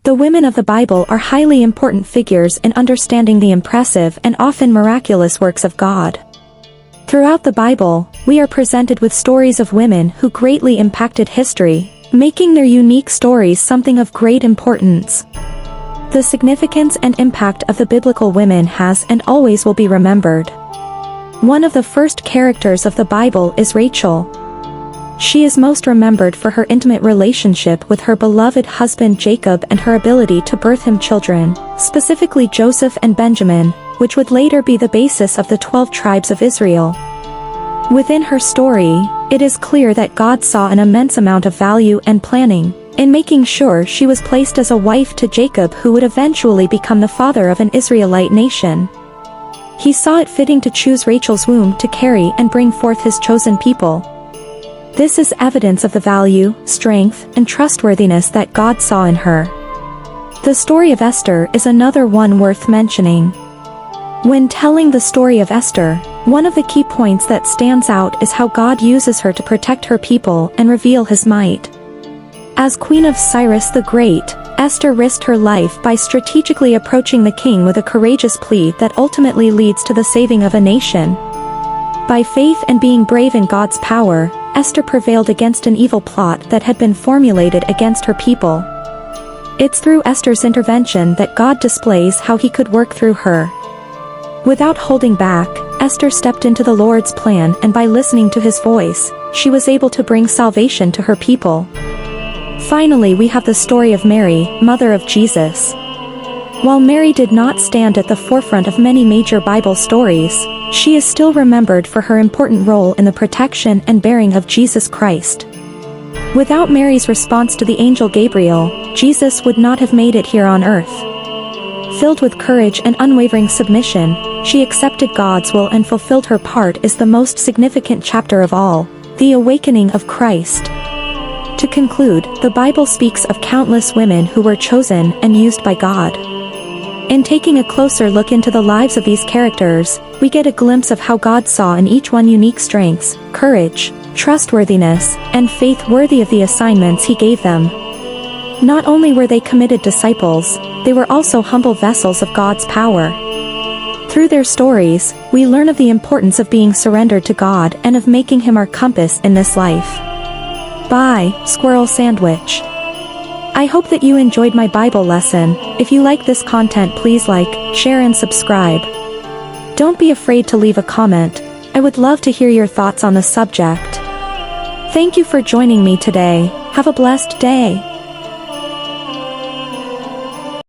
The women of the Bible are highly important figures in understanding the impressive and often miraculous works of God. Throughout the Bible, we are presented with stories of women who greatly impacted history, making their unique stories something of great importance. The significance and impact of the biblical women has and always will be remembered. One of the first characters of the Bible is Rachel. She is most remembered for her intimate relationship with her beloved husband Jacob and her ability to birth him children, specifically Joseph and Benjamin, which would later be the basis of the 12 tribes of Israel. Within her story, it is clear that God saw an immense amount of value and planning in making sure she was placed as a wife to Jacob, who would eventually become the father of an Israelite nation. He saw it fitting to choose Rachel's womb to carry and bring forth his chosen people. This is evidence of the value, strength, and trustworthiness that God saw in her. The story of Esther is another one worth mentioning. When telling the story of Esther, one of the key points that stands out is how God uses her to protect her people and reveal his might. As Queen of Cyrus the Great, Esther risked her life by strategically approaching the king with a courageous plea that ultimately leads to the saving of a nation. By faith and being brave in God's power, Esther prevailed against an evil plot that had been formulated against her people. It's through Esther's intervention that God displays how he could work through her. Without holding back, Esther stepped into the Lord's plan, and by listening to his voice, she was able to bring salvation to her people. Finally, we have the story of Mary, mother of Jesus. While Mary did not stand at the forefront of many major Bible stories, she is still remembered for her important role in the protection and bearing of Jesus Christ. Without Mary's response to the angel Gabriel, Jesus would not have made it here on earth. Filled with courage and unwavering submission, she accepted God's will and fulfilled her part as the most significant chapter of all, the awakening of Christ. To conclude, the Bible speaks of countless women who were chosen and used by God. In taking a closer look into the lives of these characters, we get a glimpse of how God saw in each one unique strengths, courage, trustworthiness, and faith worthy of the assignments he gave them. Not only were they committed disciples, they were also humble vessels of God's power. Through their stories, we learn of the importance of being surrendered to God and of making him our compass in this life. Bye, squirrel sandwich. I hope that you enjoyed my Bible lesson. If you like this content, please like, share and subscribe. Don't be afraid to leave a comment. I would love to hear your thoughts on the subject. Thank you for joining me today. Have a blessed day.